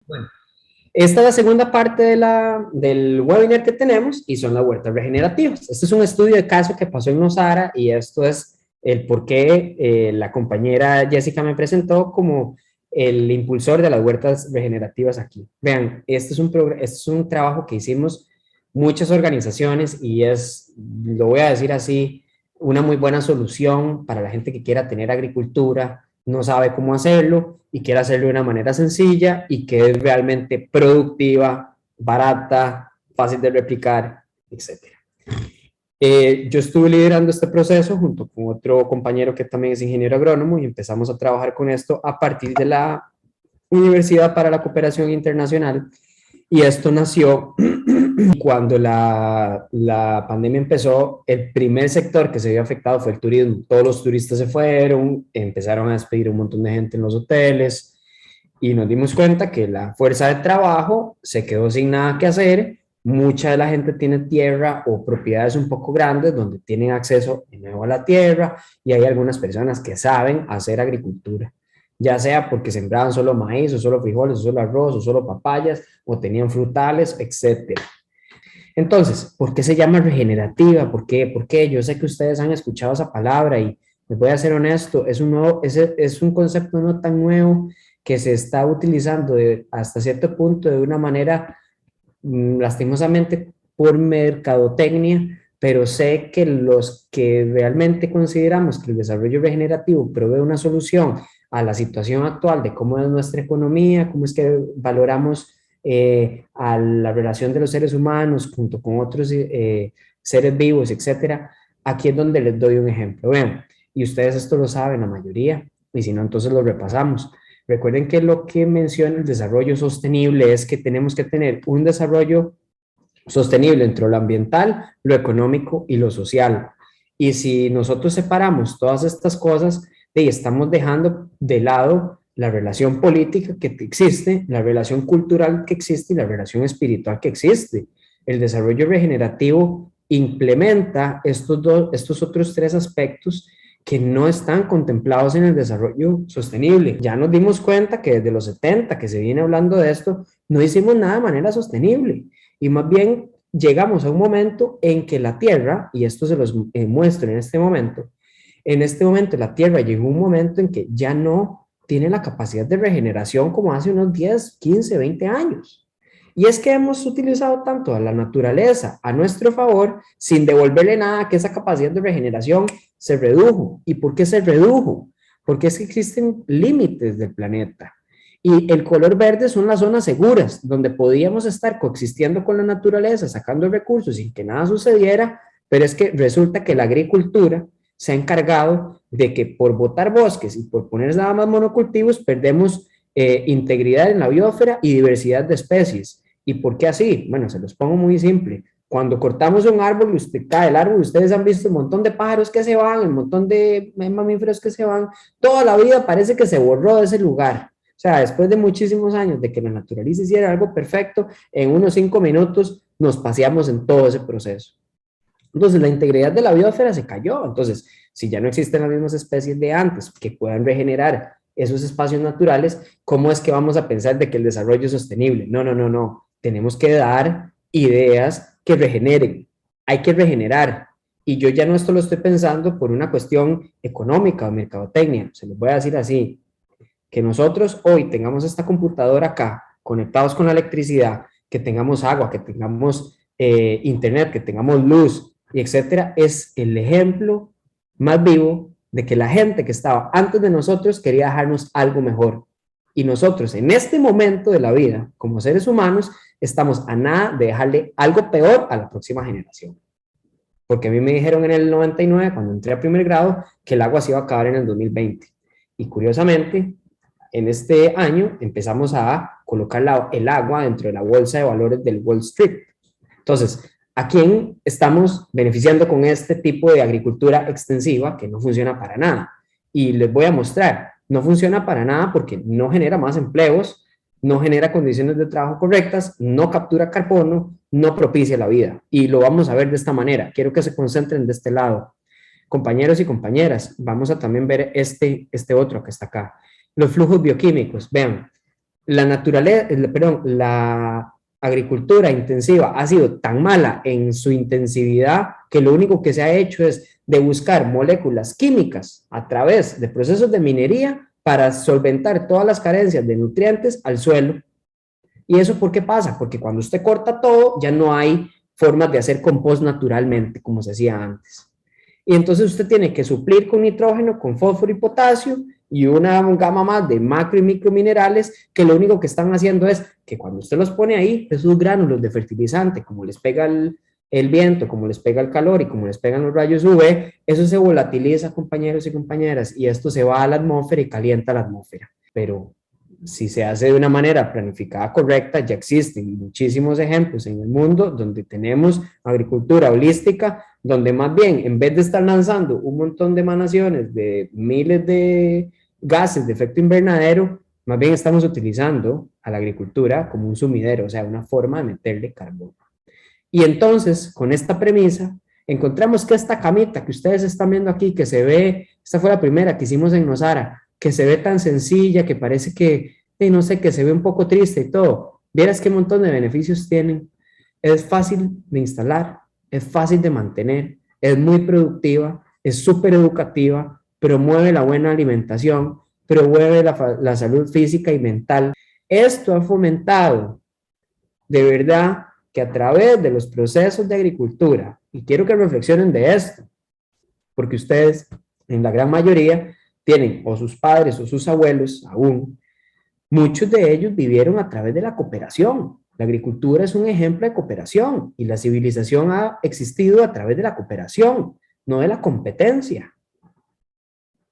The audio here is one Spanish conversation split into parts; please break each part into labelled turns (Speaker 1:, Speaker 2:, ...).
Speaker 1: Bueno, esta es la segunda parte del webinar que tenemos y son las huertas regenerativas. Este es un estudio de caso que pasó en Nosara y esto es el por qué la compañera Jessica me presentó como el impulsor de las huertas regenerativas aquí. Vean, este es un trabajo que hicimos muchas organizaciones y es, lo voy a decir así, una muy buena solución para la gente que quiera tener agricultura, no sabe cómo hacerlo y quiere hacerlo de una manera sencilla y que es realmente productiva, barata, fácil de replicar, etcétera. Yo estuve liderando este proceso junto con otro compañero que también es ingeniero agrónomo y empezamos a trabajar con esto a partir de la Universidad para la Cooperación Internacional y esto nació cuando la pandemia empezó. El primer sector que se vio afectado fue el turismo. Todos los turistas se fueron, empezaron a despedir un montón de gente en los hoteles y nos dimos cuenta que la fuerza de trabajo se quedó sin nada que hacer. Mucha de la gente tiene tierra o propiedades un poco grandes donde tienen acceso de nuevo a la tierra y hay algunas personas que saben hacer agricultura, ya sea porque sembraban solo maíz o solo frijoles o solo arroz o solo papayas o tenían frutales, etcétera. Entonces, ¿por qué se llama regenerativa? ¿Por qué? ¿Por qué? Yo sé que ustedes han escuchado esa palabra y les voy a ser honesto, es un concepto no tan nuevo que se está utilizando hasta cierto punto de una manera lastimosamente por mercadotecnia, pero sé que los que realmente consideramos que el desarrollo regenerativo provee una solución a la situación actual de cómo es nuestra economía, cómo es que valoramos a la relación de los seres humanos junto con otros seres vivos, etcétera. Aquí es donde les doy un ejemplo. Vean, y ustedes esto lo saben, la mayoría, y si no, entonces lo repasamos. Recuerden que lo que menciona el desarrollo sostenible es que tenemos que tener un desarrollo sostenible entre lo ambiental, lo económico y lo social. Y si nosotros separamos todas estas cosas, estamos dejando de lado la relación política que existe, la relación cultural que existe y la relación espiritual que existe. El desarrollo regenerativo implementa estos otros tres aspectos que no están contemplados en el desarrollo sostenible. Ya nos dimos cuenta que desde los 70 que se viene hablando de esto, no hicimos nada de manera sostenible y más bien llegamos a un momento en que la Tierra, y esto se los muestro en este momento la Tierra llegó a un momento en que ya no tiene la capacidad de regeneración como hace unos 10, 15, 20 años. Y es que hemos utilizado tanto a la naturaleza a nuestro favor sin devolverle nada, que esa capacidad de regeneración se redujo. ¿Y por qué se redujo? Porque es que existen límites del planeta. Y el color verde son las zonas seguras, donde podíamos estar coexistiendo con la naturaleza, sacando recursos sin que nada sucediera, pero es que resulta que la agricultura se ha encargado de que por botar bosques y por poner nada más monocultivos, perdemos integridad en la biosfera y diversidad de especies. ¿Y por qué así? Bueno, se los pongo muy simple. Cuando cortamos un árbol y usted cae el árbol, ustedes han visto un montón de pájaros que se van, un montón de mamíferos que se van, toda la vida parece que se borró de ese lugar. O sea, después de muchísimos años de que la naturaleza hiciera algo perfecto, en unos 5 minutos nos paseamos en todo ese proceso. Entonces, la integridad de la biosfera se cayó. Entonces, si ya no existen las mismas especies de antes que puedan regenerar esos espacios naturales, ¿cómo es que vamos a pensar de que el desarrollo es sostenible? No, no, no, no. Tenemos que dar ideas que regeneren. Hay que regenerar. Y yo ya no esto lo estoy pensando por una cuestión económica o mercadotecnia. Se los voy a decir así. Que nosotros hoy tengamos esta computadora acá, conectados con la electricidad, que tengamos agua, que tengamos internet, que tengamos luz, y etcétera, es el ejemplo más vivo de que la gente que estaba antes de nosotros quería dejarnos algo mejor. Y nosotros en este momento de la vida, como seres humanos, estamos a nada de dejarle algo peor a la próxima generación. Porque a mí me dijeron en el 99, cuando entré a primer grado, que el agua se iba a acabar en el 2020. Y curiosamente, en este año empezamos a colocar el agua dentro de la bolsa de valores del Wall Street. Entonces, ¿a quién estamos beneficiando con este tipo de agricultura extensiva que no funciona para nada? Y les voy a mostrar, no funciona para nada porque no genera más empleos, no genera condiciones de trabajo correctas, no captura carbono, no propicia la vida. Y lo vamos a ver de esta manera. Quiero que se concentren de este lado. Compañeros y compañeras, vamos a también ver este otro que está acá. Los flujos bioquímicos, vean, la naturaleza, perdón, la agricultura intensiva ha sido tan mala en su intensividad que lo único que se ha hecho es de buscar moléculas químicas a través de procesos de minería para solventar todas las carencias de nutrientes al suelo. ¿Y eso por qué pasa? Porque cuando usted corta todo, ya no hay formas de hacer compost naturalmente, como se hacía antes. Y entonces usted tiene que suplir con nitrógeno, con fósforo y potasio, y una gama más de macro y microminerales que lo único que están haciendo es que cuando usted los pone ahí, esos gránulos de fertilizante, como les pega el viento, como les pega el calor y como les pegan los rayos UV, eso se volatiliza, compañeros y compañeras, y esto se va a la atmósfera y calienta la atmósfera. Pero si se hace de una manera planificada correcta, ya existen muchísimos ejemplos en el mundo donde tenemos agricultura holística, donde más bien en vez de estar lanzando un montón de emanaciones de miles de gases de efecto invernadero, más bien estamos utilizando a la agricultura como un sumidero, o sea, una forma de meterle carbono. Y entonces, con esta premisa, encontramos que esta camita que ustedes están viendo aquí, que se ve, esta fue la primera que hicimos en Nosara, que se ve tan sencilla, que parece que, no sé, que se ve un poco triste y todo. Vieras qué montón de beneficios tienen. Es fácil de instalar, es fácil de mantener, es muy productiva, es súper educativa, promueve la buena alimentación, promueve la salud física y mental. Esto ha fomentado de verdad que a través de los procesos de agricultura, y quiero que reflexionen de esto, porque ustedes en la gran mayoría tienen o sus padres o sus abuelos aún, muchos de ellos vivieron a través de la cooperación. La agricultura es un ejemplo de cooperación y la civilización ha existido a través de la cooperación, no de la competencia.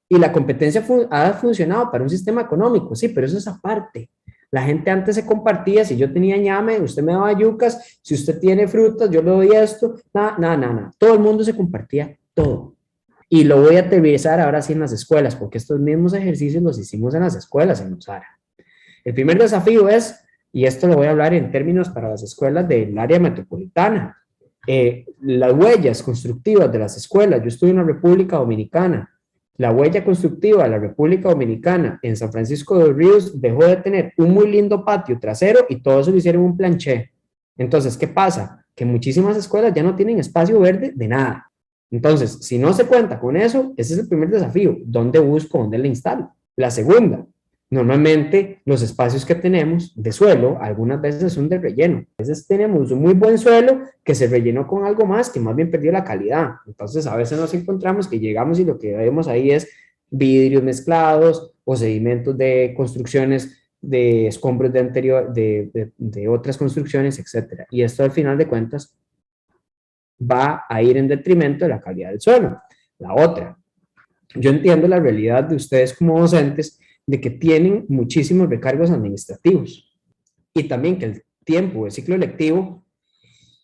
Speaker 1: Y la competencia ha funcionado para un sistema económico, sí, pero eso es aparte. La gente antes se compartía, si yo tenía ñame, usted me daba yucas, si usted tiene frutas, yo le doy esto, nada, nada, nada. Todo el mundo se compartía todo. Y lo voy a aterrizar ahora sí en las escuelas, porque estos mismos ejercicios los hicimos en las escuelas en Nosara. El primer desafío es, y esto lo voy a hablar en términos para las escuelas del área metropolitana, las huellas constructivas de las escuelas. Yo estuve en la República Dominicana. La huella constructiva de la República Dominicana en San Francisco de los Ríos dejó de tener un muy lindo patio trasero y todo eso lo hicieron un planché. Entonces, ¿qué pasa? Que muchísimas escuelas ya no tienen espacio verde de nada. Entonces, si no se cuenta con eso, ese es el primer desafío. ¿Dónde busco? ¿Dónde le instalo? La segunda, normalmente los espacios que tenemos de suelo algunas veces son de relleno. A veces tenemos un muy buen suelo que se rellenó con algo más que más bien perdió la calidad. Entonces a veces nos encontramos que llegamos y lo que vemos ahí es vidrios mezclados o sedimentos de construcciones, de escombros de otras construcciones, etcétera. Y esto al final de cuentas va a ir en detrimento de la calidad del suelo. La otra, yo entiendo la realidad de ustedes como docentes de que tienen muchísimos recargos administrativos y también que el tiempo, el ciclo lectivo,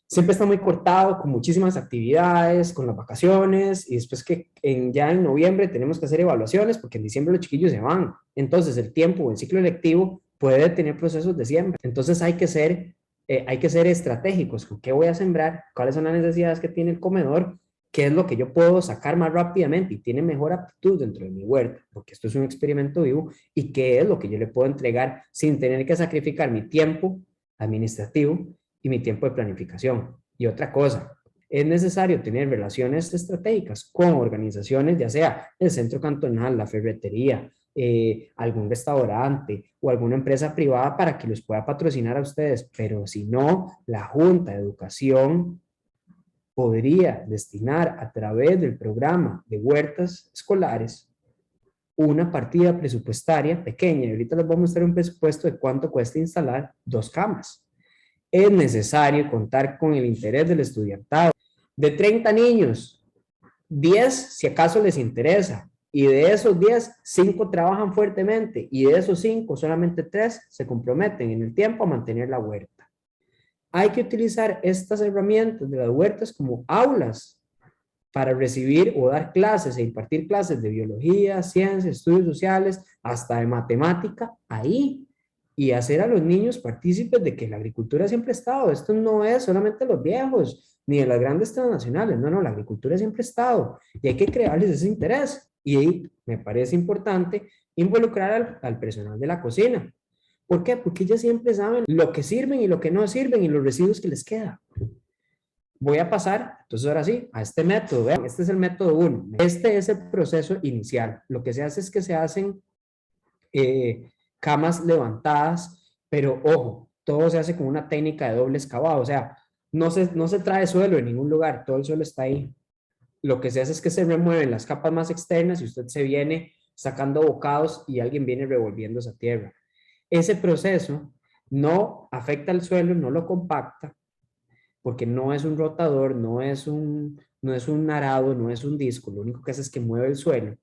Speaker 1: siempre está muy cortado con muchísimas actividades, con las vacaciones y después que ya en noviembre tenemos que hacer evaluaciones porque en diciembre los chiquillos se van. Entonces el tiempo, el ciclo lectivo puede tener procesos de siembra. Entonces hay que ser estratégicos. ¿Qué voy a sembrar? ¿Cuáles son las necesidades que tiene el comedor? ¿Qué es lo que yo puedo sacar más rápidamente y tiene mejor aptitud dentro de mi huerta? Porque esto es un experimento vivo. ¿Y qué es lo que yo le puedo entregar sin tener que sacrificar mi tiempo administrativo y mi tiempo de planificación? Y otra cosa, es necesario tener relaciones estratégicas con organizaciones, ya sea el centro cantonal, la ferretería, algún restaurante o alguna empresa privada para que los pueda patrocinar a ustedes. Pero si no, la Junta de Educación podría destinar a través del programa de huertas escolares una partida presupuestaria pequeña. Y ahorita les voy a mostrar un presupuesto de cuánto cuesta instalar 2 camas. Es necesario contar con el interés del estudiantado. De 30 niños, 10 si acaso les interesa. Y de esos 10, 5 trabajan fuertemente. Y de esos 5, solamente 3 se comprometen en el tiempo a mantener la huerta. Hay que utilizar estas herramientas de las huertas como aulas para recibir o dar clases e impartir clases de biología, ciencias, estudios sociales, hasta de matemática, ahí. Y hacer a los niños partícipes de que la agricultura siempre ha estado. Esto no es solamente los viejos, ni de las grandes transnacionales. No, no, la agricultura siempre ha estado. Y hay que crearles ese interés. Y ahí me parece importante involucrar al personal de la cocina. ¿Por qué? Porque ellas siempre saben lo que sirven y lo que no sirven y los residuos que les quedan. Voy a pasar, entonces ahora sí, a este método. Vean, este es el método 1. Este es el proceso inicial. Lo que se hace es que se hacen camas levantadas, pero ojo, todo se hace con una técnica de doble excavado. O sea, no se trae suelo en ningún lugar, todo el suelo está ahí. Lo que se hace es que se remueven las capas más externas y usted se viene sacando bocados y alguien viene revolviendo esa tierra. Ese proceso no afecta al suelo, no lo compacta, porque no es un rotador, no es un arado, no es un disco, lo único que hace es que mueve el suelo.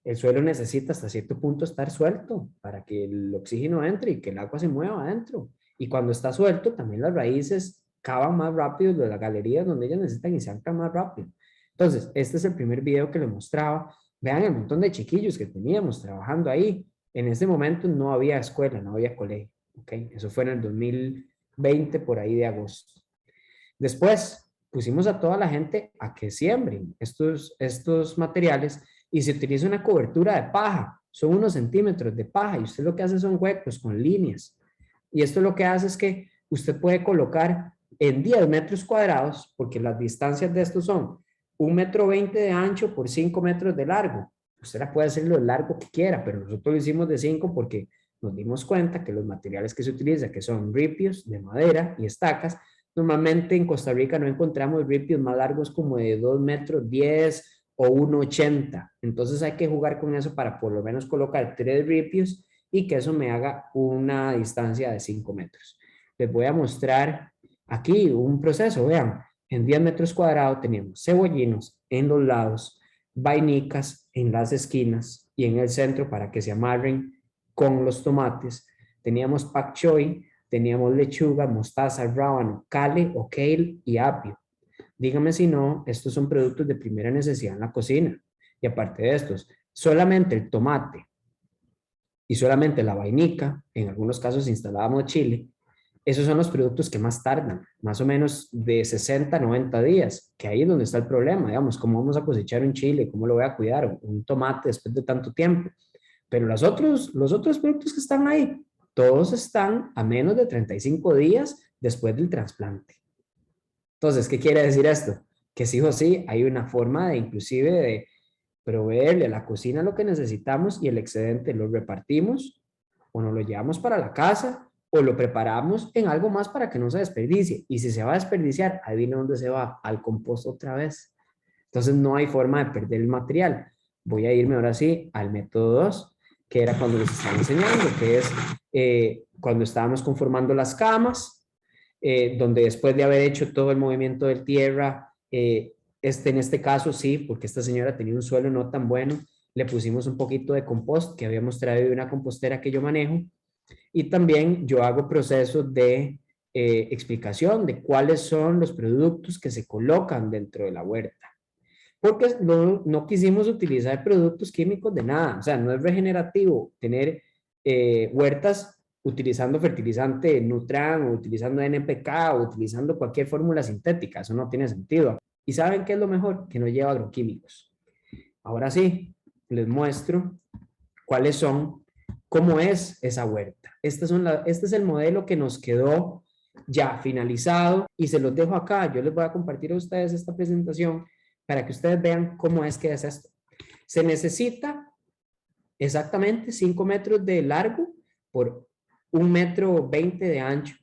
Speaker 1: El suelo necesita hasta cierto punto estar suelto para que el oxígeno entre y que el agua se mueva adentro. Y cuando está suelto, también las raíces cavan más rápido de las galerías donde ellas necesitan y se anclan más rápido. Entonces, este es el primer video que les mostraba. Vean el montón de chiquillos que teníamos trabajando ahí. En ese momento no había escuela, no había colegio. ¿Okay? Eso fue en el 2020, por ahí de agosto. Después pusimos a toda la gente a que siembren estos materiales y se utiliza una cobertura de paja. Son unos centímetros de paja y usted lo que hace son huecos con líneas. Y esto lo que hace es que usted puede colocar en 10 metros cuadrados, porque las distancias de estos son 1,20 m de ancho por 5 metros de largo. Usted la puede hacer lo largo que quiera, pero nosotros lo hicimos de 5 porque nos dimos cuenta que los materiales que se utilizan, que son ripios de madera y estacas, normalmente en Costa Rica no encontramos ripios más largos como de 2,10 m o 1,80 m. Entonces hay que jugar con eso para por lo menos colocar 3 ripios y que eso me haga una distancia de 5 metros. Les voy a mostrar aquí un proceso. Vean, en 10 metros cuadrados teníamos cebollinos en los lados, vainicas en las esquinas y en el centro para que se amarren con los tomates. Teníamos pak choi, teníamos lechuga, mostaza, rábano, kale o kale y apio. Dígame si no, estos son productos de primera necesidad en la cocina. Y aparte de estos, solamente el tomate y solamente la vainica, en algunos casos instalábamos chile, esos son los productos que más tardan, más o menos de 60 a 90 días, que ahí es donde está el problema, digamos, cómo vamos a cosechar un chile, cómo lo voy a cuidar, un tomate después de tanto tiempo. Pero los otros productos que están ahí, todos están a menos de 35 días después del trasplante. Entonces, ¿qué quiere decir esto? Que sí o sí hay una forma de inclusive de proveerle a la cocina lo que necesitamos y el excedente lo repartimos o nos lo llevamos para la casa o lo preparamos en algo más para que no se desperdicie. Y si se va a desperdiciar, adivina dónde se va, al compost otra vez. Entonces no hay forma de perder el material. Voy a irme ahora sí al método 2, que era cuando les estaba enseñando, que es cuando estábamos conformando las camas, donde después de haber hecho todo el movimiento de tierra, en este caso sí, porque esta señora tenía un suelo no tan bueno, le pusimos un poquito de compost que habíamos traído de una compostera que yo manejo, y también yo hago procesos de explicación de cuáles son los productos que se colocan dentro de la huerta. Porque no quisimos utilizar productos químicos de nada, o sea, no es regenerativo tener huertas utilizando fertilizante Nutran o utilizando NPK o utilizando cualquier fórmula sintética, eso no tiene sentido. ¿Y saben qué es lo mejor? Que no lleva agroquímicos. Ahora sí, les muestro cuáles son, cómo es esa huerta. Este es el modelo que nos quedó ya finalizado y se los dejo acá. Yo les voy a compartir a ustedes esta presentación para que ustedes vean cómo es que es esto. Se necesita exactamente 5 metros de largo por 1,20 m de ancho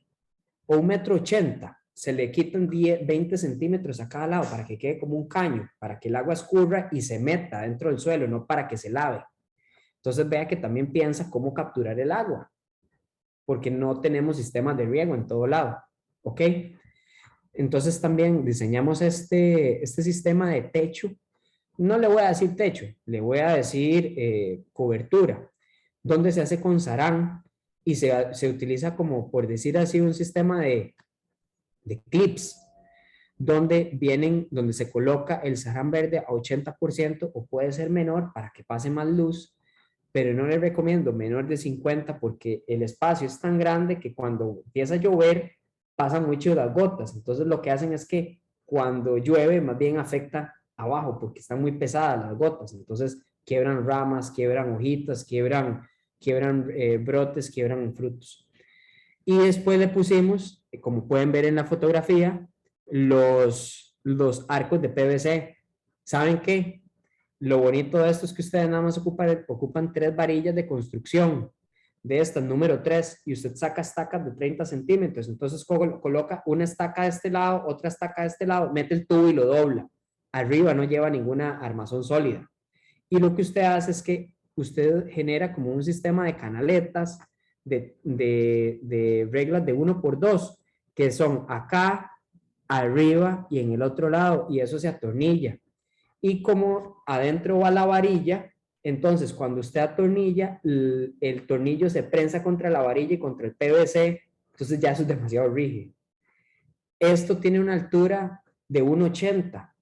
Speaker 1: o 1,80 m. Se le quitan 20 centímetros a cada lado para que quede como un caño, para que el agua escurra y se meta dentro del suelo, no para que se lave. Entonces vea que también piensa cómo capturar el agua, porque no tenemos sistemas de riego en todo lado. ¿Ok? Entonces también diseñamos este sistema de techo. No le voy a decir techo, le voy a decir cobertura, donde se hace con sarán y se utiliza como, por decir así, un sistema de clips, donde se coloca el sarán verde a 80% o puede ser menor para que pase más luz, pero no le recomiendo menor de 50 porque el espacio es tan grande que cuando empieza a llover pasan mucho las gotas. Entonces lo que hacen es que cuando llueve más bien afecta abajo porque están muy pesadas las gotas. Entonces quiebran ramas, quiebran hojitas, quiebran brotes, quiebran frutos. Y después le pusimos, como pueden ver en la fotografía, los arcos de PVC. ¿Saben qué? Lo bonito de esto es que ustedes nada más ocupan 3 varillas de construcción de estas, número 3, y usted saca estacas de 30 centímetros. Entonces coloca una estaca de este lado, otra estaca de este lado, mete el tubo y lo dobla. Arriba no lleva ninguna armazón sólida. Y lo que usted hace es que usted genera como un sistema de canaletas, de reglas de 1 por 2, que son acá, arriba y en el otro lado, y eso se atornilla. Y como adentro va la varilla, entonces cuando usted atornilla, el tornillo se prensa contra la varilla y contra el PVC, entonces ya eso es demasiado rígido. Esto tiene una altura de 1,80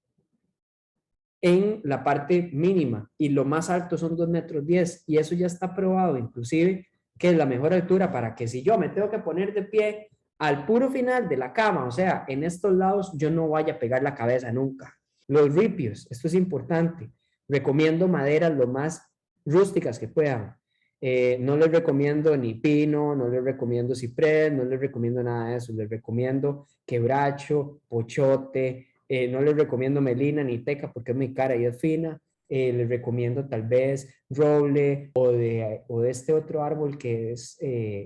Speaker 1: en la parte mínima y lo más alto son 2,10 metros, y eso ya está probado inclusive que es la mejor altura para que si yo me tengo que poner de pie al puro final de la cama, o sea, en estos lados, yo no vaya a pegar la cabeza nunca. Los ripios, esto es importante. Recomiendo maderas lo más rústicas que puedan. No les recomiendo ni pino, no les recomiendo ciprés, no les recomiendo nada de eso. Les recomiendo quebracho, pochote, no les recomiendo melina ni teca porque es muy cara y es fina. Les recomiendo tal vez roble o de este otro árbol que es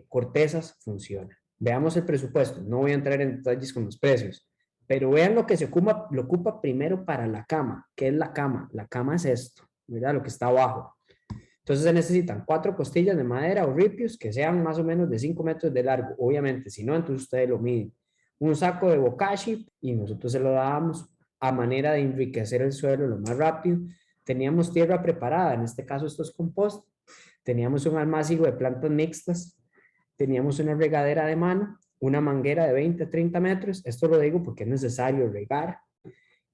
Speaker 1: cortezas, funciona. Veamos el presupuesto. No voy a entrar en detalles con los precios, pero vean lo que se ocupa primero para la cama. ¿Qué es la cama? La cama es esto, ¿verdad? Lo que está abajo. Entonces se necesitan 4 costillas de madera o ripios que sean más o menos de 5 metros de largo. Obviamente, si no, entonces ustedes lo miden. Un saco de bokashi y nosotros se lo dábamos a manera de enriquecer el suelo lo más rápido. Teníamos tierra preparada, en este caso esto es compost. Teníamos un almácigo de plantas mixtas. Teníamos una regadera de mano, una manguera de 20 a 30 metros. Esto lo digo porque es necesario regar.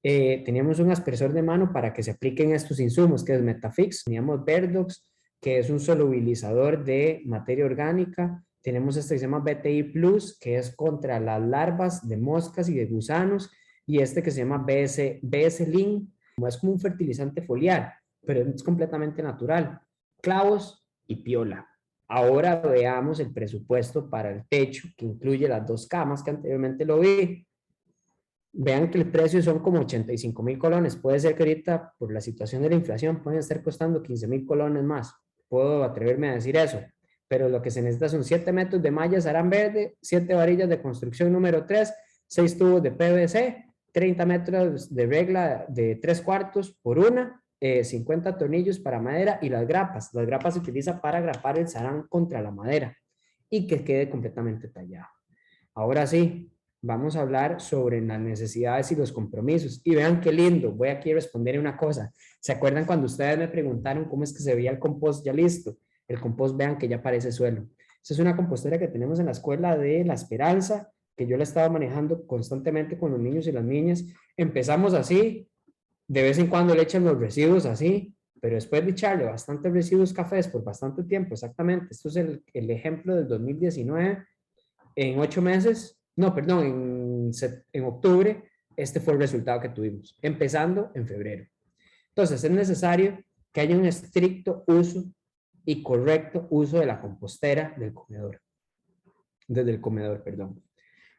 Speaker 1: Teníamos un aspersor de mano para que se apliquen estos insumos, que es Metafix. Teníamos Verdox, que es un solubilizador de materia orgánica. Tenemos este que se llama BTI Plus, que es contra las larvas de moscas y de gusanos. Y este que se llama BS Lin, es como un fertilizante foliar, pero es completamente natural. Clavos y piola. Ahora veamos el presupuesto para el techo, que incluye las 2 camas que anteriormente lo vi. Vean que el precio son como 85,000 colones. Puede ser que ahorita, por la situación de la inflación, pueden estar costando 15,000 colones más. Puedo atreverme a decir eso. Pero lo que se necesita son 7 metros de mallas arán verde, 7 varillas de construcción número 3, 6 tubos de PVC, 30 metros de regla de 3/4 por una, 50 tornillos para madera y las grapas. Las grapas se utilizan para grapar el sarán contra la madera y que quede completamente tallado. Ahora sí, vamos a hablar sobre las necesidades y los compromisos. Y vean qué lindo, voy aquí a responder una cosa. ¿Se acuerdan cuando ustedes me preguntaron cómo es que se veía el compost ya listo? El compost, vean que ya parece suelo. Esa es una compostera que tenemos en la escuela de La Esperanza, que yo la estaba manejando constantemente con los niños y las niñas. Empezamos así, de vez en cuando le echan los residuos así, pero después de echarle bastantes residuos cafés por bastante tiempo, exactamente, esto es el ejemplo del 2019, en 8 meses, no, perdón, en octubre, este fue el resultado que tuvimos, empezando en febrero. Entonces, es necesario que haya un estricto uso y correcto uso de la compostera del comedor, desde el comedor, perdón.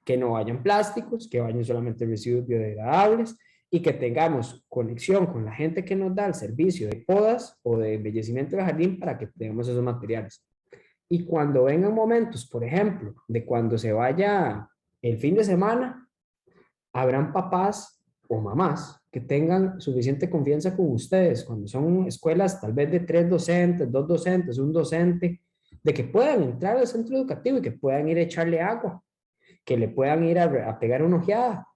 Speaker 1: Que no vayan plásticos, que vayan solamente residuos biodegradables y que tengamos conexión con la gente que nos da el servicio de podas o de embellecimiento de jardín para que tengamos esos materiales. Y cuando vengan momentos, por ejemplo, de cuando se vaya el fin de semana, habrán papás o mamás que tengan suficiente confianza con ustedes, cuando son escuelas tal vez de 3 docentes, 2 docentes, un docente, de que puedan entrar al centro educativo y que puedan ir a echarle agua, que le puedan ir a pegar una ojeada,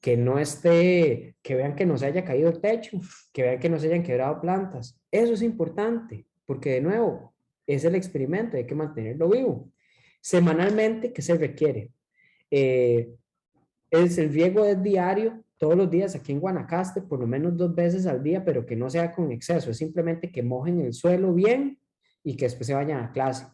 Speaker 1: que no esté, que vean que no se haya caído el techo, que vean que no se hayan quebrado plantas. Eso es importante, porque de nuevo, es el experimento, hay que mantenerlo vivo. Semanalmente, ¿qué se requiere? El riego es diario, todos los días aquí en Guanacaste, por lo menos 2 veces al día, pero que no sea con exceso, es simplemente que mojen el suelo bien y que después se vayan a clase.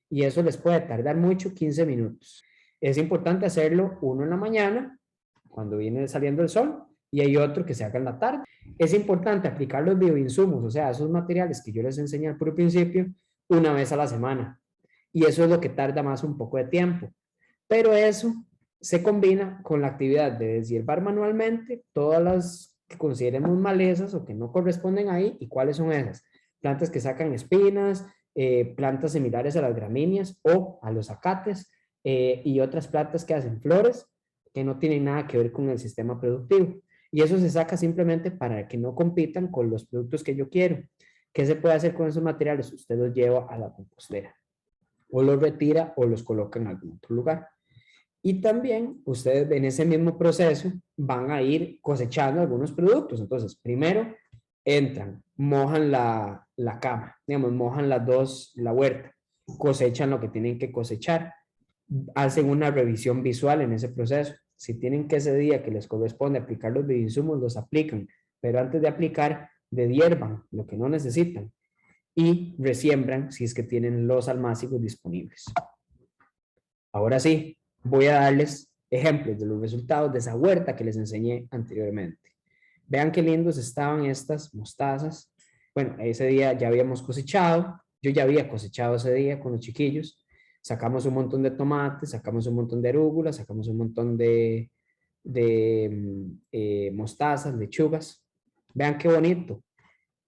Speaker 1: Y eso les puede tardar mucho, 15 minutos. Es importante hacerlo uno en la mañana, cuando viene saliendo el sol, y hay otro que se haga en la tarde. Es importante aplicar los bioinsumos, o sea, esos materiales que yo les enseñé al puro principio, una vez a la semana. Y eso es lo que tarda más un poco de tiempo. Pero eso se combina con la actividad de deshiervar manualmente todas las que consideremos malezas o que no corresponden ahí. ¿Y cuáles son esas? Plantas que sacan espinas, plantas similares a las gramíneas o a los acates, y otras plantas que hacen flores que no tienen nada que ver con el sistema productivo. Y eso se saca simplemente para que no compitan con los productos que yo quiero. ¿Qué se puede hacer con esos materiales? Usted los lleva a la compostera, o los retira o los coloca en algún otro lugar. Y también ustedes en ese mismo proceso van a ir cosechando algunos productos. Entonces, primero entran, mojan la cama, digamos, mojan las dos, la huerta, cosechan lo que tienen que cosechar, hacen una revisión visual en ese proceso. Si tienen que ese día que les corresponde aplicar los bioinsumos, los aplican, pero antes de aplicar, deshiervan lo que no necesitan y resiembran si es que tienen los almácigos disponibles. Ahora sí, voy a darles ejemplos de los resultados de esa huerta que les enseñé anteriormente. Vean qué lindos estaban estas mostazas. Bueno, ese día ya habíamos cosechado, yo ya había cosechado ese día con los chiquillos. Sacamos un montón de tomates, sacamos un montón de arúgulas, sacamos un montón de mostazas, lechugas. Vean qué bonito.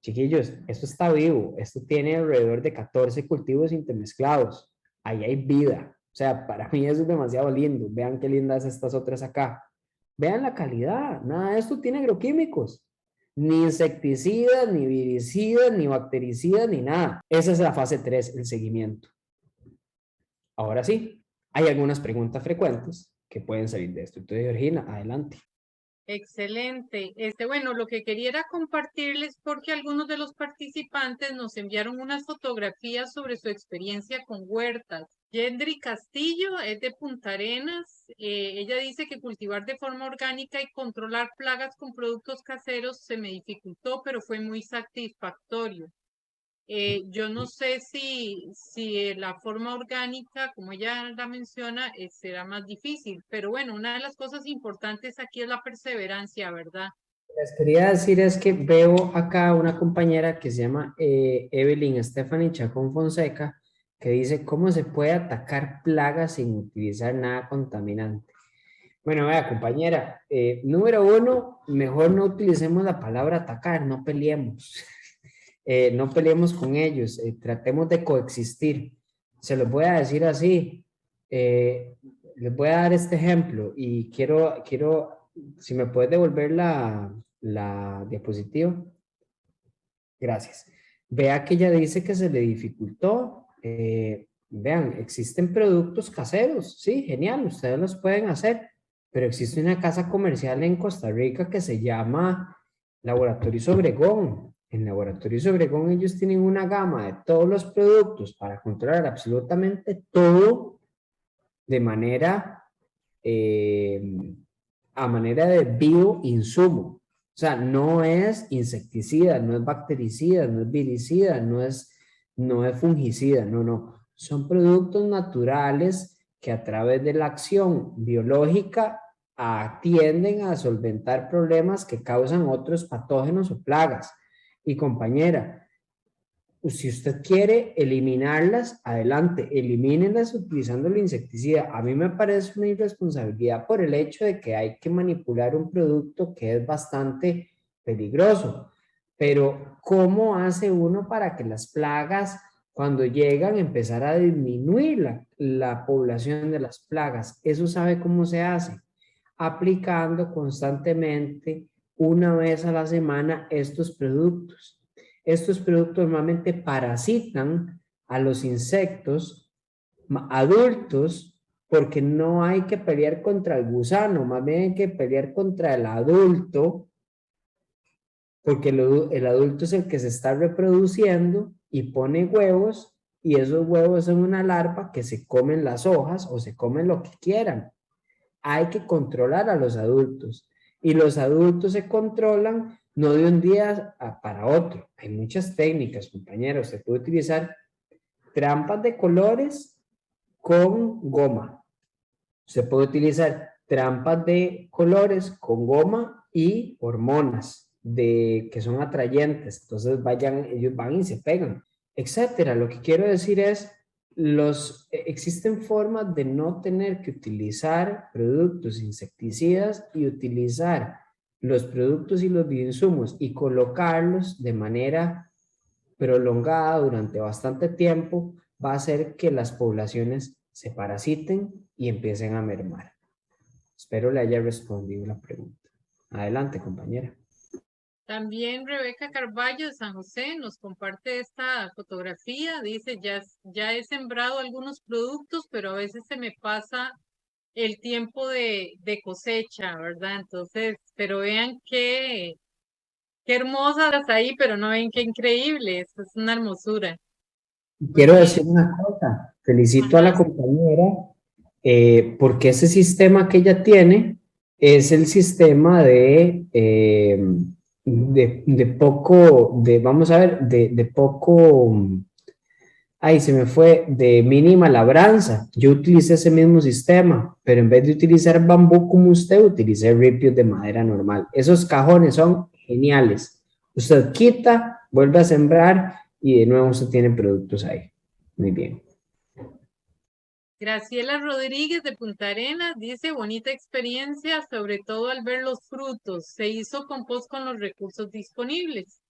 Speaker 1: Chiquillos, esto está vivo, esto tiene alrededor de 14 cultivos intermezclados. Ahí hay vida. O sea, para mí eso es demasiado lindo. Vean qué lindas estas otras acá. Vean la calidad. Nada de esto tiene agroquímicos. Ni insecticidas, ni viricidas, ni bactericidas, ni nada. Esa es la fase 3, el seguimiento. Ahora sí, hay algunas preguntas frecuentes que pueden salir de esto. Entonces, Georgina, adelante.
Speaker 2: Excelente. Bueno, lo que quería era compartirles porque algunos de los participantes nos enviaron unas fotografías sobre su experiencia con huertas. Yendri Castillo es de Punta Arenas. Ella dice que cultivar de forma orgánica y controlar plagas con productos caseros se me dificultó, pero fue muy satisfactorio. Yo no sé si la forma orgánica, como ella la menciona, será más difícil, pero bueno, una de las cosas importantes aquí es la perseverancia, ¿verdad?
Speaker 1: Les quería decir es que veo acá una compañera que se llama Evelyn Stephanie Chacón Fonseca, que dice cómo se puede atacar plagas sin utilizar nada contaminante. Bueno, vea, compañera, número uno, mejor no utilicemos la palabra atacar, no peleemos. No peleemos con ellos, tratemos de coexistir. Se los voy a decir así. eh, Les voy a dar este ejemplo y quiero, si me puedes devolver la diapositiva. Gracias. Vea que ella dice que se le dificultó. Vean, existen productos caseros, sí, genial, ustedes los pueden hacer, pero existe una casa comercial en Costa Rica que se llama Laboratorios Obregón. En Laboratorios Obregón ellos tienen una gama de todos los productos para controlar absolutamente todo de manera, eh, a manera de bioinsumo. O sea, no es insecticida, no es bactericida, no es viricida, no es fungicida, no, no. Son productos naturales que a través de la acción biológica tienden a solventar problemas que causan otros patógenos o plagas. Y compañera, si usted quiere eliminarlas, adelante, elimínenlas utilizando el insecticida. A mí me parece una irresponsabilidad por el hecho de que hay que manipular un producto que es bastante peligroso. Pero, ¿cómo hace uno para que las plagas, cuando llegan, empezar a disminuir la población de las plagas? Eso sabe cómo se hace. Aplicando constantemente, una vez a la semana, estos productos. Estos productos normalmente parasitan a los insectos adultos porque no hay que pelear contra el gusano, más bien hay que pelear contra el adulto porque el adulto es el que se está reproduciendo y pone huevos y esos huevos son una larva que se comen las hojas o se comen lo que quieran. Hay que controlar a los adultos y los adultos se controlan no de un día para otro. Hay muchas técnicas, compañeros. Se puede utilizar trampas de colores con goma. Se puede utilizar trampas de colores con goma y hormonas que son atrayentes. Entonces ellos van y se pegan, etcétera. Lo que quiero decir es Existen formas de no tener que utilizar productos insecticidas y utilizar los productos y los bioinsumos y colocarlos de manera prolongada durante bastante tiempo, va a hacer que las poblaciones se parasiten y empiecen a mermar. Espero le haya respondido la pregunta. Adelante, compañera.
Speaker 2: También Rebeca Carballo de San José nos comparte esta fotografía. Dice, ya he sembrado algunos productos, pero a veces se me pasa el tiempo de cosecha, ¿verdad? Entonces, pero vean qué hermosas ahí, pero no ven qué increíble. Esto es una hermosura. Muy
Speaker 1: Quiero
Speaker 2: bien.
Speaker 1: decir una cosa, felicito a
Speaker 2: Ajá.
Speaker 1: la compañera porque ese sistema que ella tiene es el sistema de poco, vamos a ver, de poco, ay, se me fue, de mínima labranza. Yo utilicé ese mismo sistema, pero en vez de utilizar bambú como usted, utilicé ripios de madera normal. Esos cajones son geniales. Usted quita, vuelve a sembrar y de nuevo usted tiene productos ahí. Muy bien.
Speaker 2: Graciela Rodríguez de Punta Arenas dice, bonita experiencia, sobre todo al ver los frutos. Se hizo compost con los recursos disponibles.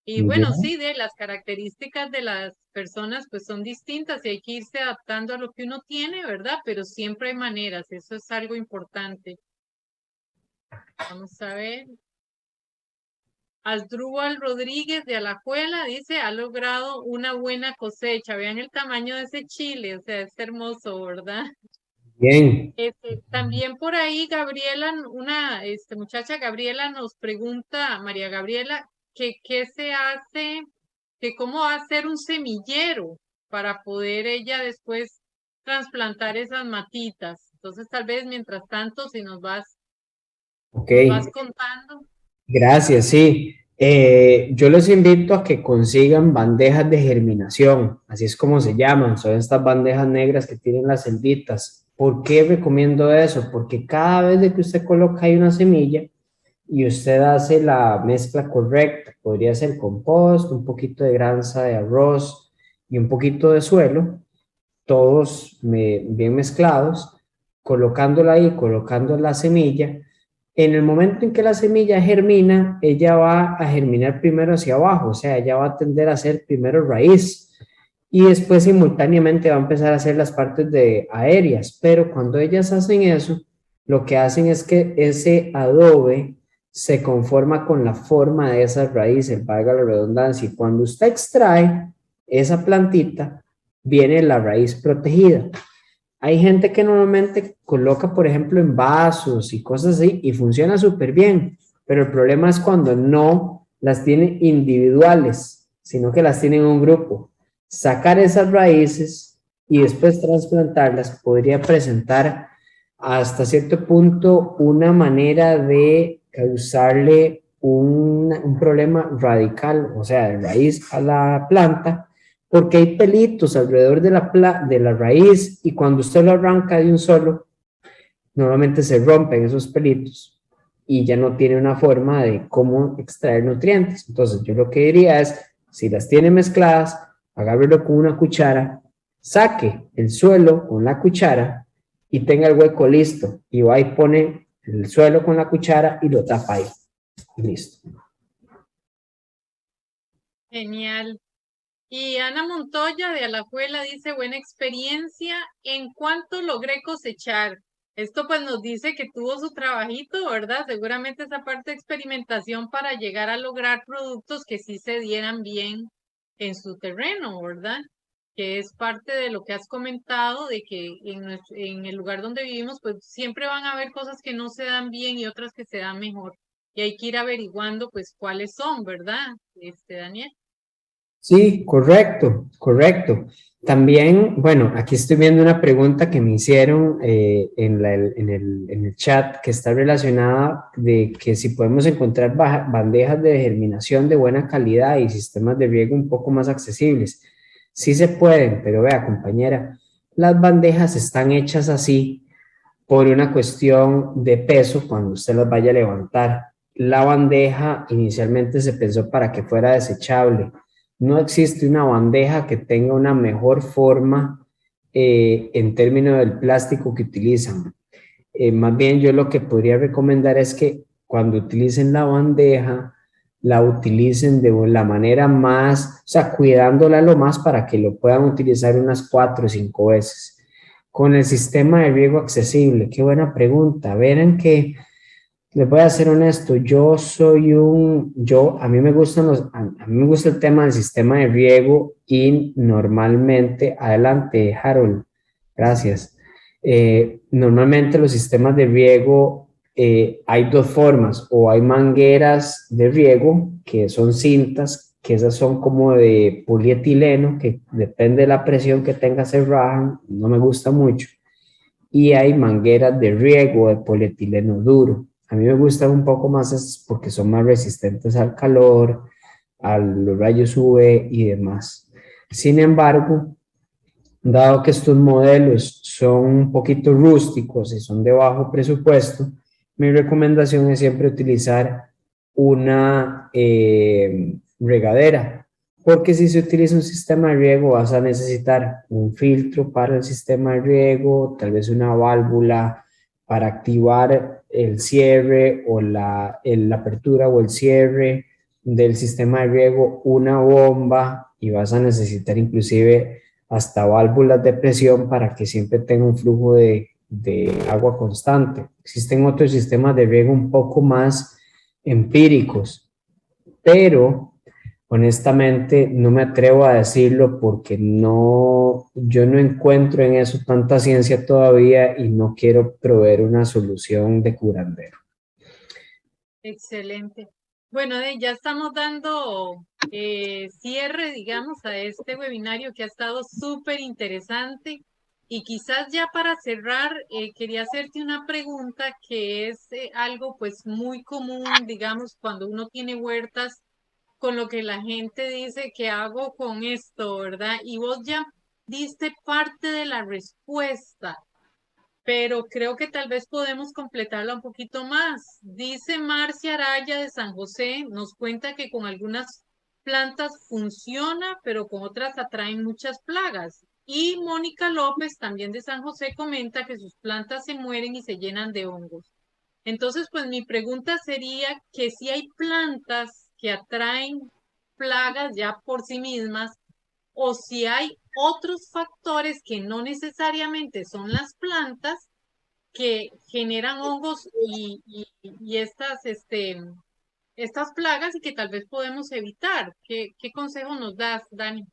Speaker 2: Y
Speaker 1: Muy
Speaker 2: bueno,
Speaker 1: bien.
Speaker 2: sí, de las características de las personas pues son distintas y hay que irse adaptando a lo que uno tiene, ¿verdad? Pero siempre hay maneras, eso es algo importante. Vamos a ver. Asdrúbal Rodríguez de Alajuela dice, ha logrado una buena cosecha. Vean el tamaño de ese chile, o sea, es hermoso, ¿verdad?
Speaker 1: Bien.
Speaker 2: También por ahí Gabriela, una muchacha Gabriela nos pregunta, María Gabriela, que qué se hace, que cómo va a hacer un semillero para poder ella después trasplantar esas matitas. Entonces, tal vez mientras tanto, si
Speaker 1: Ok.
Speaker 2: nos vas contando.
Speaker 1: Gracias, sí. Yo les invito a que consigan bandejas de germinación, así es como se llaman, son estas bandejas negras que tienen las celditas. ¿Por qué recomiendo eso? Porque cada vez de que usted coloca ahí una semilla y usted hace la mezcla correcta, podría ser compost, un poquito de grasa de arroz y un poquito de suelo, todos bien mezclados, colocándola ahí, colocando la semilla. En el momento en que la semilla germina, ella va a germinar primero hacia abajo, o sea, ella va a tender a ser primero raíz y después simultáneamente va a empezar a hacer las partes de aéreas, pero cuando ellas hacen eso, lo que hacen es que ese adobe se conforma con la forma de esas raíces, valga la redundancia, y cuando usted extrae esa plantita, viene la raíz protegida. Hay gente que normalmente coloca, por ejemplo, en vasos y cosas así y funciona súper bien, pero el problema es cuando no las tiene individuales, sino que las tiene en un grupo. Sacar esas raíces y después trasplantarlas podría presentar hasta cierto punto una manera de causarle un problema radical, o sea, de raíz a la planta porque hay pelitos alrededor de la raíz y cuando usted lo arranca de un solo, normalmente se rompen esos pelitos y ya no tiene una forma de cómo extraer nutrientes. Entonces, yo lo que diría es, si las tiene mezcladas, agárrelo con una cuchara, saque el suelo con la cuchara y tenga el hueco listo. Y va y pone el suelo con la cuchara y lo tapa ahí. Y listo.
Speaker 2: Genial. Y Ana Montoya de Alajuela dice, buena experiencia. ¿En cuánto logré cosechar? Esto pues nos dice que tuvo su trabajito, ¿verdad? Seguramente esa parte de experimentación para llegar a lograr productos que sí se dieran bien en su terreno, ¿verdad? Que es parte de lo que has comentado, de que en el lugar donde vivimos, pues siempre van a haber cosas que no se dan bien y otras que se dan mejor. Y hay que ir averiguando pues cuáles son, ¿verdad? Daniel.
Speaker 1: Sí, correcto, correcto. También, bueno, aquí estoy viendo una pregunta que me hicieron en el chat que está relacionada de que si podemos encontrar bandejas de germinación de buena calidad y sistemas de riego un poco más accesibles. Sí se pueden, pero vea, compañera, las bandejas están hechas así por una cuestión de peso cuando usted las vaya a levantar. La bandeja inicialmente se pensó para que fuera desechable. No existe una bandeja que tenga una mejor forma en términos del plástico que utilizan. Más bien yo lo que podría recomendar es que cuando utilicen la bandeja, la utilicen de la manera más, o sea, cuidándola lo más para que lo puedan utilizar unas 4 o 5 veces. Con el sistema de riego accesible, qué buena pregunta. Verán que les voy a ser honesto, a mí me gustan a mí me gusta el tema del sistema de riego y normalmente, adelante, Harold, gracias. Normalmente los sistemas de riego, hay dos formas, o hay mangueras de riego, que son cintas, que esas son como de polietileno, que depende de la presión que tenga se rajan, no me gusta mucho, y hay mangueras de riego de polietileno duro. A mí me gustan un poco más esas porque son más resistentes al calor, a los rayos UV y demás. Sin embargo, dado que estos modelos son un poquito rústicos y son de bajo presupuesto, mi recomendación es siempre utilizar una regadera, porque si se utiliza un sistema de riego vas a necesitar un filtro para el sistema de riego, tal vez una válvula para activar el cierre o la apertura o el cierre del sistema de riego, una bomba, y vas a necesitar inclusive hasta válvulas de presión para que siempre tenga un flujo de agua constante. Existen otros sistemas de riego un poco más empíricos, pero honestamente no me atrevo a decirlo porque yo no encuentro en eso tanta ciencia todavía y no quiero proveer una solución de curandero.
Speaker 2: Excelente. Bueno, ya estamos dando cierre, digamos, a este webinario que ha estado súper interesante. Y quizás ya para cerrar, quería hacerte una pregunta que es algo pues muy común, digamos, cuando uno tiene huertas, con lo que la gente dice que hago con esto, ¿verdad? Y vos ya diste parte de la respuesta, pero creo que tal vez podemos completarla un poquito más. Dice Marcia Araya de San José, nos cuenta que con algunas plantas funciona, pero con otras atraen muchas plagas. Y Mónica López, también de San José, comenta que sus plantas se mueren y se llenan de hongos. Entonces, pues mi pregunta sería que si hay plantas que atraen plagas ya por sí mismas, o si hay otros factores que no necesariamente son las plantas que generan hongos y estas plagas y que tal vez podemos evitar. ¿Qué consejo nos das, Dani?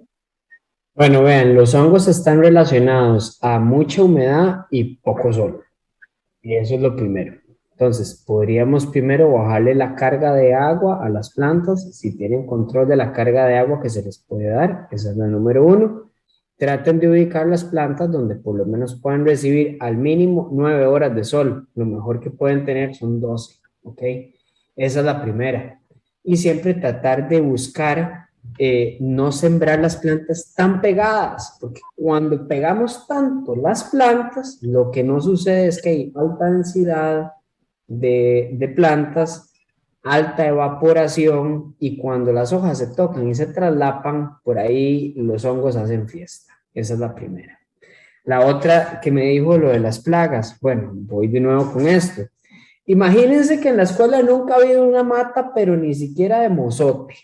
Speaker 1: Bueno, vean, los hongos están relacionados a mucha humedad y poco sol. Y eso es lo primero. Entonces, podríamos primero bajarle la carga de agua a las plantas, si tienen control de la carga de agua que se les puede dar, esa es la número uno. Traten de ubicar las plantas donde por lo menos puedan recibir al mínimo 9 horas de sol. Lo mejor que pueden tener son 12, ¿ok? Esa es la primera. Y siempre tratar de buscar no sembrar las plantas tan pegadas, porque cuando pegamos tanto las plantas, lo que no sucede es que hay alta densidad de plantas, alta evaporación, y cuando las hojas se tocan y se traslapan, por ahí los hongos hacen fiesta. Esa es la primera. La otra que me dijo lo de las plagas, bueno, voy de nuevo con esto. Imagínense que en la escuela nunca ha habido una mata, pero ni siquiera de mozote.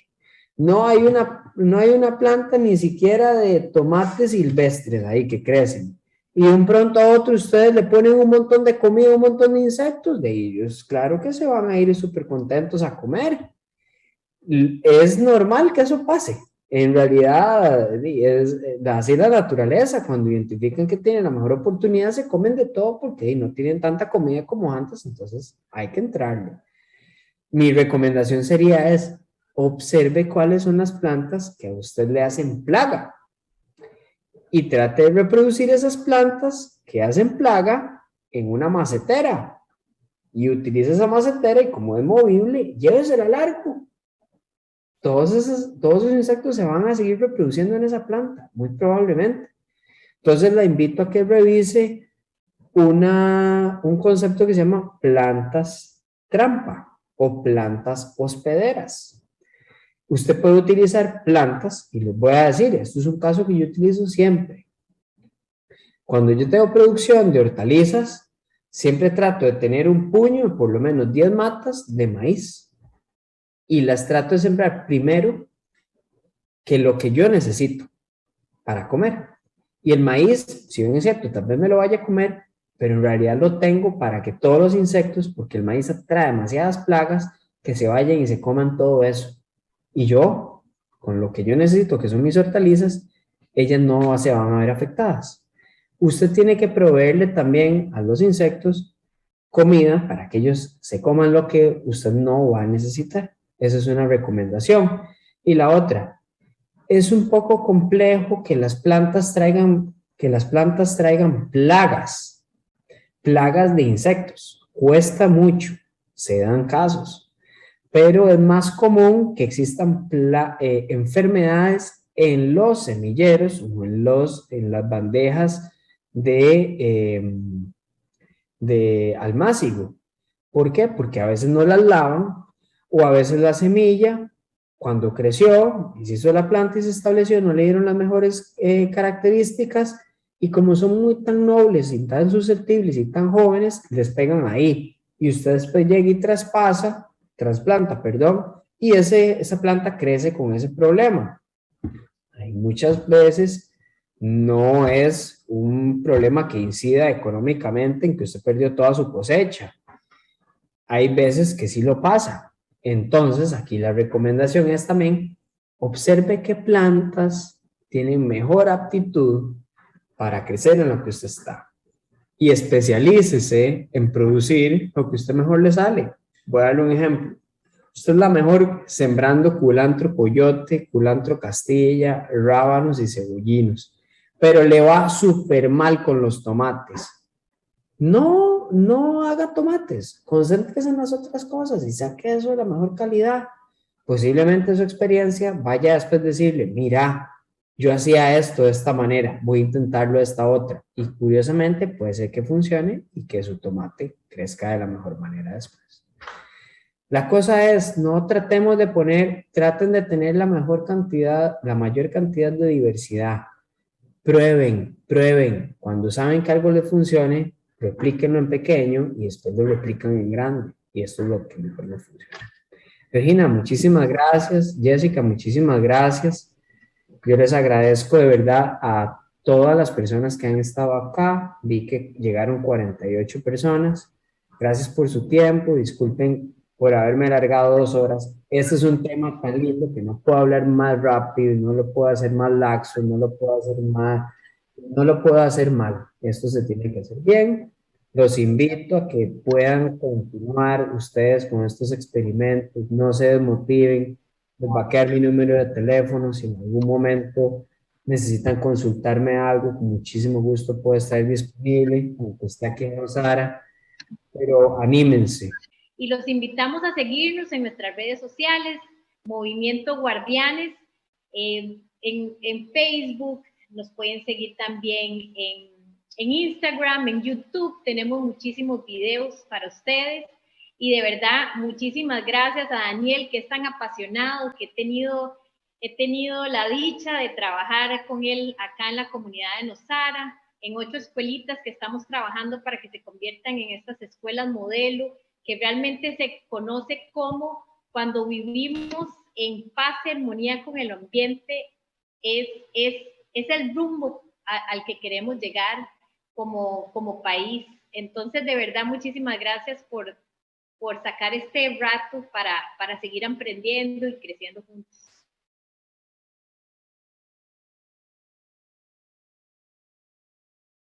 Speaker 1: No hay una planta ni siquiera de tomates silvestres ahí que crecen. Y de un pronto a otro ustedes le ponen un montón de comida, un montón de insectos de ellos. Claro que se van a ir súper contentos a comer. Es normal que eso pase. En realidad, es así la naturaleza. Cuando identifican que tienen la mejor oportunidad, se comen de todo porque no tienen tanta comida como antes. Entonces, hay que entrarle. Mi recomendación sería observe cuáles son las plantas que a usted le hacen plaga y trate de reproducir esas plantas que hacen plaga en una macetera y utilice esa macetera, y como es movible, llévesela al arco. Todos esos insectos se van a seguir reproduciendo en esa planta, muy probablemente. Entonces la invito a que revise un concepto que se llama plantas trampa o plantas hospederas. Usted puede utilizar plantas, y les voy a decir, esto es un caso que yo utilizo siempre. Cuando yo tengo producción de hortalizas, siempre trato de tener un puño, por lo menos 10 matas de maíz, y las trato de sembrar primero que lo que yo necesito para comer. Y el maíz, si bien es cierto, tal vez me lo vaya a comer, pero en realidad lo tengo para que todos los insectos, porque el maíz atrae demasiadas plagas, que se vayan y se coman todo eso. Y yo, con lo que yo necesito, que son mis hortalizas, ellas no se van a ver afectadas. Usted tiene que proveerle también a los insectos comida para que ellos se coman lo que usted no va a necesitar. Esa es una recomendación. Y la otra, es un poco complejo que las plantas traigan plagas de insectos. Cuesta mucho, se dan casos, pero es más común que existan enfermedades en los semilleros o en las bandejas de almácigo. ¿Por qué? Porque a veces no las lavan o a veces la semilla, cuando creció y se hizo la planta y se estableció, no le dieron las mejores características y como son muy tan nobles y tan susceptibles y tan jóvenes, les pegan ahí. Y usted después llega y trasplanta, perdón, y esa planta crece con ese problema. Hay muchas veces no es un problema que incida económicamente en que usted perdió toda su cosecha. Hay veces que sí lo pasa. Entonces, aquí la recomendación es también observe qué plantas tienen mejor aptitud para crecer en lo que usted está y especialícese en producir lo que a usted mejor le sale. Voy a darle un ejemplo. Usted es la mejor sembrando culantro coyote, culantro castilla, rábanos y cebollinos, pero le va súper mal con los tomates. No haga tomates, concéntrese en las otras cosas y saque eso de la mejor calidad. Posiblemente su experiencia vaya después a decirle, mira, yo hacía esto de esta manera, voy a intentarlo de esta otra. Y curiosamente puede ser que funcione y que su tomate crezca de la mejor manera después. La cosa es, no tratemos de traten de tener la mayor cantidad de diversidad. Prueben. Cuando saben que algo les funcione, replíquenlo en pequeño y después lo replican en grande. Y esto es lo que mejor les funciona. Regina, muchísimas gracias. Jessica, muchísimas gracias. Yo les agradezco de verdad a todas las personas que han estado acá. Vi que llegaron 48 personas. Gracias por su tiempo. Disculpen por haberme alargado 2 horas. Este es un tema tan lindo que no puedo hablar más rápido, no lo puedo hacer más laxo, no lo puedo hacer mal. Esto se tiene que hacer bien. Los invito a que puedan continuar ustedes con estos experimentos. No se desmotiven. Les va a quedar mi número de teléfono. Si en algún momento necesitan consultarme algo, con muchísimo gusto puedo estar disponible, aunque esté aquí en Osara, pero anímense.
Speaker 3: Y los invitamos a seguirnos en nuestras redes sociales, Movimiento Guardianes, en Facebook, nos pueden seguir también en Instagram, en YouTube, tenemos muchísimos videos para ustedes. Y de verdad, muchísimas gracias a Daniel, que es tan apasionado, que he tenido la dicha de trabajar con él acá en la comunidad de Nosara, en 8 escuelitas que estamos trabajando para que se conviertan en estas escuelas modelo, que realmente se conoce como cuando vivimos en paz y armonía con el ambiente, es el rumbo al que queremos llegar como país. Entonces, de verdad, muchísimas gracias por sacar este rato para seguir aprendiendo y creciendo juntos.